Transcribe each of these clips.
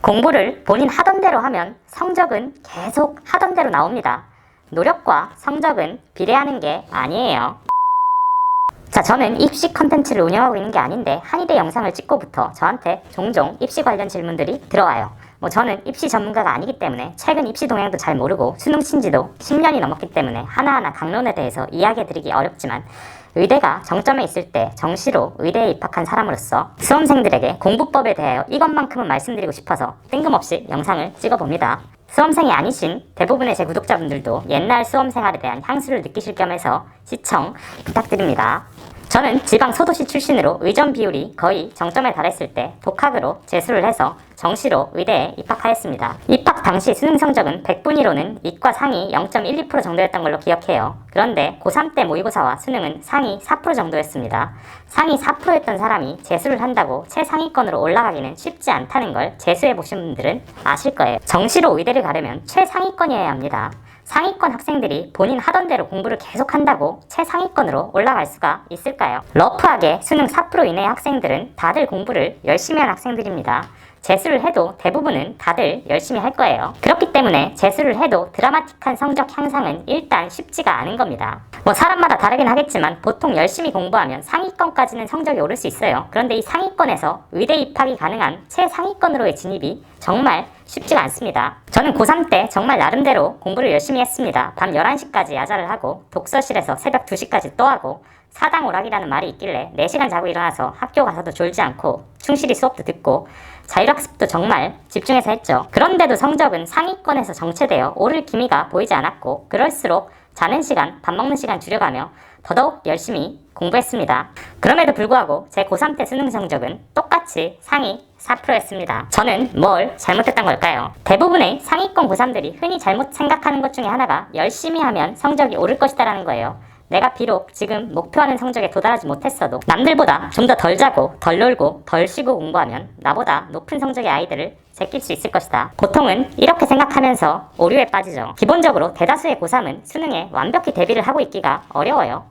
공부를 본인 하던 대로 하면 성적은 계속 하던 대로 나옵니다. 노력과 성적은 비례하는 게 아니에요. 자, 저는 입시 컨텐츠를 운영하고 있는 게 아닌데 한의대 영상을 찍고부터 저한테 종종 입시 관련 질문들이 들어와요. 저는 입시 전문가가 아니기 때문에 최근 입시 동향도 잘 모르고 수능 친지도 10년이 넘었기 때문에 하나하나 강론에 대해서 이야기해드리기 어렵지만 의대가 정점에 있을 때 정시로 의대에 입학한 사람으로서 수험생들에게 공부법에 대하여 이것만큼은 말씀드리고 싶어서 뜬금없이 영상을 찍어봅니다. 수험생이 아니신 대부분의 제 구독자분들도 옛날 수험생활에 대한 향수를 느끼실 겸해서 시청 부탁드립니다. 저는 지방 소도시 출신으로 의전 비율이 거의 정점에 달했을 때 독학으로 재수를 해서 정시로 의대에 입학하였습니다. 입학 당시 수능 성적은 100분위로는 이과 상위 0.12% 정도였던 걸로 기억해요. 그런데 고3 때 모의고사와 수능은 상위 4% 정도였습니다. 상위 4%였던 사람이 재수를 한다고 최상위권으로 올라가기는 쉽지 않다는 걸 재수해보신 분들은 아실 거예요. 정시로 의대를 가려면 최상위권이어야 합니다. 상위권 학생들이 본인 하던 대로 공부를 계속한다고 최상위권으로 올라갈 수가 있을까요? 러프하게 수능 4% 이내의 학생들은 다들 공부를 열심히 한 학생들입니다. 재수를 해도 대부분은 다들 열심히 할 거예요. 그렇기 때문에 재수를 해도 드라마틱한 성적 향상은 일단 쉽지가 않은 겁니다. 사람마다 다르긴 하겠지만 보통 열심히 공부하면 상위권까지는 성적이 오를 수 있어요. 그런데 이 상위권에서 의대 입학이 가능한 최상위권으로의 진입이 정말 쉽지가 않습니다. 저는 고3 때 정말 나름대로 공부를 열심히 했습니다. 밤 11시까지 야자를 하고 독서실에서 새벽 2시까지 또 하고 사당 오락이라는 말이 있길래 4시간 자고 일어나서 학교 가서도 졸지 않고 충실히 수업도 듣고 자율학습도 정말 집중해서 했죠. 그런데도 성적은 상위권에서 정체되어 오를 기미가 보이지 않았고 그럴수록 자는 시간, 밥 먹는 시간 줄여가며 더더욱 열심히 공부했습니다. 그럼에도 불구하고 제 고3 때 수능 성적은 똑같이 상위 4%였습니다. 저는 뭘 잘못했던 걸까요? 대부분의 상위권 고3들이 흔히 잘못 생각하는 것 중에 하나가 열심히 하면 성적이 오를 것이다라는 거예요. 내가 비록 지금 목표하는 성적에 도달하지 못했어도 남들보다 좀 더 덜 자고 덜 놀고 덜 쉬고 공부하면 나보다 높은 성적의 아이들을 제낄 수 있을 것이다. 보통은 이렇게 생각하면서 오류에 빠지죠. 기본적으로 대다수의 고3은 수능에 완벽히 대비를 하고 있기가 어려워요.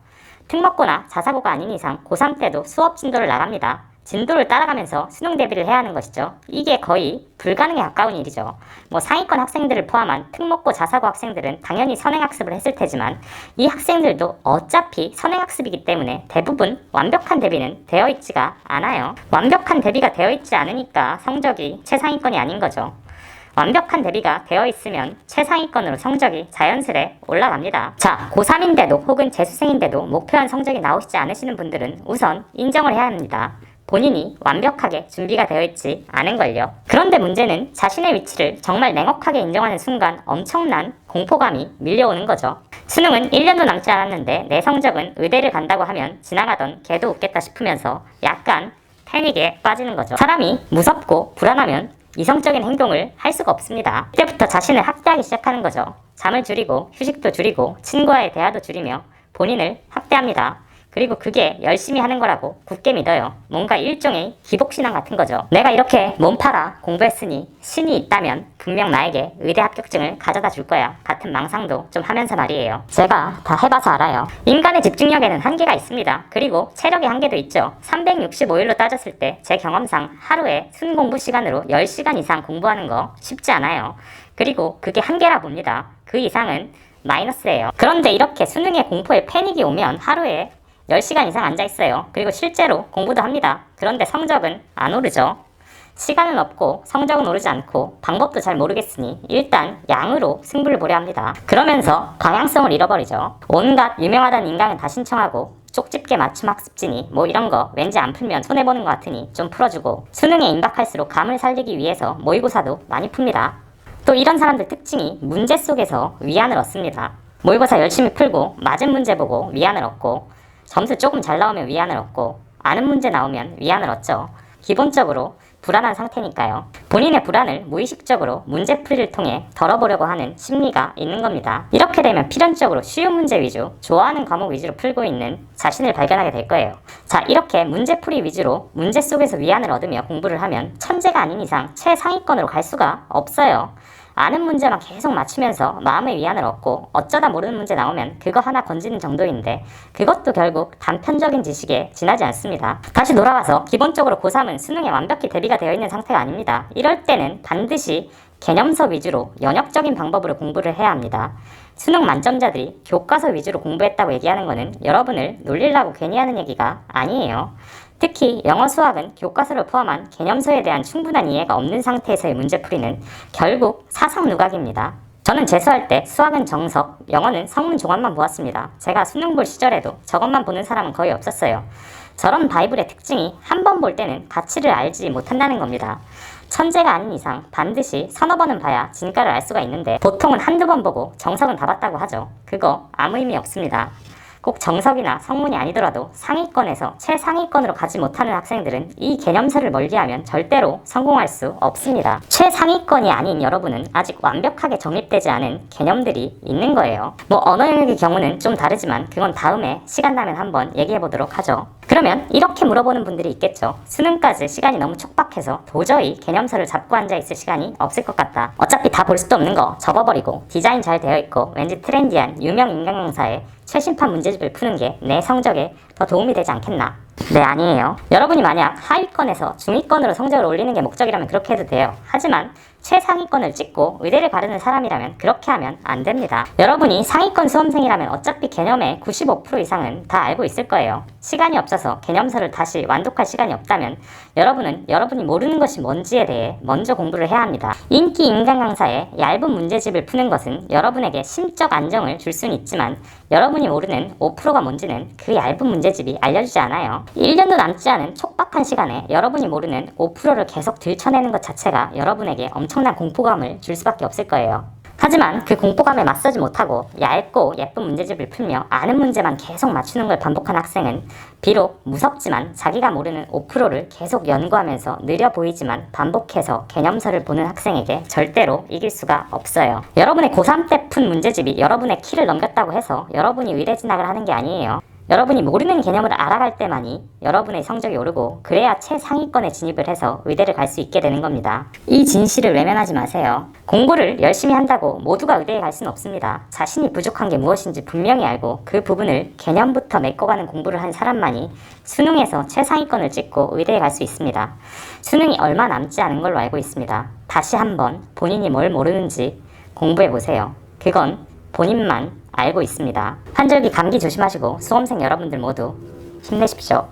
특목고나 자사고가 아닌 이상 고3 때도 수업 진도를 나갑니다. 진도를 따라가면서 수능 대비를 해야 하는 것이죠. 이게 거의 불가능에 가까운 일이죠. 상위권 학생들을 포함한 특목고 자사고 학생들은 당연히 선행학습을 했을 테지만 이 학생들도 어차피 선행학습이기 때문에 대부분 완벽한 대비는 되어 있지가 않아요. 완벽한 대비가 되어 있지 않으니까 성적이 최상위권이 아닌 거죠. 완벽한 대비가 되어 있으면 최상위권으로 성적이 자연스레 올라갑니다. 자, 고3인데도 혹은 재수생인데도 목표한 성적이 나오시지 않으시는 분들은 우선 인정을 해야 합니다. 본인이 완벽하게 준비가 되어 있지 않은 걸요. 그런데 문제는 자신의 위치를 정말 냉혹하게 인정하는 순간 엄청난 공포감이 밀려오는 거죠. 수능은 1년도 남지 않았는데 내 성적은 의대를 간다고 하면 지나가던 개도 웃겠다 싶으면서 약간 패닉에 빠지는 거죠. 사람이 무섭고 불안하면 이성적인 행동을 할 수가 없습니다. 이때부터 자신을 학대하기 시작하는 거죠. 잠을 줄이고 휴식도 줄이고 친구와의 대화도 줄이며 본인을 학대합니다. 그리고 그게 열심히 하는 거라고 굳게 믿어요. 뭔가 일종의 기복신앙 같은 거죠. 내가 이렇게 몸 팔아 공부했으니 신이 있다면 분명 나에게 의대 합격증을 가져다 줄 거야 같은 망상도 좀 하면서 말이에요. 제가 다 해봐서 알아요. 인간의 집중력에는 한계가 있습니다. 그리고 체력의 한계도 있죠. 365일로 따졌을 때 제 경험상 하루에 순 공부 시간으로 10시간 이상 공부하는 거 쉽지 않아요. 그리고 그게 한계라 봅니다. 그 이상은 마이너스예요. 그런데 이렇게 수능에 공포에 패닉이 오면 하루에 10시간 이상 앉아있어요. 그리고 실제로 공부도 합니다. 그런데 성적은 안 오르죠. 시간은 없고 성적은 오르지 않고 방법도 잘 모르겠으니 일단 양으로 승부를 보려 합니다. 그러면서 방향성을 잃어버리죠. 온갖 유명하다는 인강은 다 신청하고 쪽집게 맞춤 학습지니 이런 거 왠지 안 풀면 손해보는 것 같으니 좀 풀어주고 수능에 임박할수록 감을 살리기 위해서 모의고사도 많이 풉니다. 또 이런 사람들 특징이 문제 속에서 위안을 얻습니다. 모의고사 열심히 풀고 맞은 문제 보고 위안을 얻고 점수 조금 잘 나오면 위안을 얻고 아는 문제 나오면 위안을 얻죠. 기본적으로 불안한 상태니까요. 본인의 불안을 무의식적으로 문제풀이를 통해 덜어보려고 하는 심리가 있는 겁니다. 이렇게 되면 필연적으로 쉬운 문제 위주, 좋아하는 과목 위주로 풀고 있는 자신을 발견하게 될 거예요. 자, 이렇게 문제풀이 위주로 문제 속에서 위안을 얻으며 공부를 하면 천재가 아닌 이상 최상위권으로 갈 수가 없어요. 아는 문제만 계속 맞추면서 마음의 위안을 얻고 어쩌다 모르는 문제 나오면 그거 하나 건지는 정도인데 그것도 결국 단편적인 지식에 지나지 않습니다. 다시 돌아와서 기본적으로 고3은 수능에 완벽히 대비가 되어 있는 상태가 아닙니다. 이럴 때는 반드시 개념서 위주로 연역적인 방법으로 공부를 해야 합니다. 수능 만점자들이 교과서 위주로 공부했다고 얘기하는 것은 여러분을 놀리려고 괜히 하는 얘기가 아니에요. 특히 영어, 수학은 교과서를 포함한 개념서에 대한 충분한 이해가 없는 상태에서의 문제풀이는 결국 사상 누각입니다. 저는 재수할 때 수학은 정석, 영어는 성문 종합만 보았습니다. 제가 수능 볼 시절에도 저것만 보는 사람은 거의 없었어요. 저런 바이블의 특징이 한 번 볼 때는 가치를 알지 못한다는 겁니다. 천재가 아닌 이상 반드시 서너 번은 봐야 진가를 알 수가 있는데 보통은 한두 번 보고 정석은 다 봤다고 하죠. 그거 아무 의미 없습니다. 꼭 정석이나 성문이 아니더라도 상위권에서 최상위권으로 가지 못하는 학생들은 이 개념서를 멀리하면 절대로 성공할 수 없습니다. 최상위권이 아닌 여러분은 아직 완벽하게 정립되지 않은 개념들이 있는 거예요. 뭐 언어 영역의 경우는 좀 다르지만 그건 다음에 시간 나면 한번 얘기해 보도록 하죠. 그러면 이렇게 물어보는 분들이 있겠죠. 수능까지 시간이 너무 촉박해서 도저히 개념서를 잡고 앉아있을 시간이 없을 것 같다. 어차피 다 볼 수도 없는 거 접어버리고 디자인 잘 되어 있고 왠지 트렌디한 유명 인간 강사의 최신판 문제집을 푸는 게 내 성적에 더 도움이 되지 않겠나? 네, 아니에요. 여러분이 만약 하위권에서 중위권으로 성적을 올리는 게 목적이라면 그렇게 해도 돼요. 하지만 최상위권을 찍고 의대를 가르는 사람이라면 그렇게 하면 안 됩니다. 여러분이 상위권 수험생이라면 어차피 개념의 95% 이상은 다 알고 있을 거예요. 시간이 없어서 개념서를 다시 완독할 시간이 없다면 여러분은 여러분이 모르는 것이 뭔지에 대해 먼저 공부를 해야 합니다. 인기 인간 강사의 얇은 문제집을 푸는 것은 여러분에게 심적 안정을 줄 수는 있지만 여러분이 모르는 5%가 뭔지는 그 얇은 문제집이 알려주지 않아요. 1년도 남지 않은 촉박한 시간에 여러분이 모르는 5%를 계속 들춰내는 것 자체가 여러분에게 엄청난 공포감을 줄 수밖에 없을 거예요. 하지만 그 공포감에 맞서지 못하고 얇고 예쁜 문제집을 풀며 아는 문제만 계속 맞추는 걸 반복한 학생은 비록 무섭지만 자기가 모르는 5%를 계속 연구하면서 느려 보이지만 반복해서 개념서를 보는 학생에게 절대로 이길 수가 없어요. 여러분의 고3 때 푼 문제집이 여러분의 키를 넘겼다고 해서 여러분이 의대 진학을 하는 게 아니에요. 여러분이 모르는 개념을 알아갈 때만이 여러분의 성적이 오르고 그래야 최상위권에 진입을 해서 의대를 갈 수 있게 되는 겁니다. 이 진실을 외면하지 마세요. 공부를 열심히 한다고 모두가 의대에 갈 수는 없습니다. 자신이 부족한 게 무엇인지 분명히 알고 그 부분을 개념부터 메꿔가는 공부를 한 사람만이 수능에서 최상위권을 찍고 의대에 갈 수 있습니다. 수능이 얼마 남지 않은 걸로 알고 있습니다. 다시 한번 본인이 뭘 모르는지 공부해보세요. 그건 본인만 알고 있습니다. 환절기 감기 조심하시고 수험생 여러분들 모두 힘내십시오.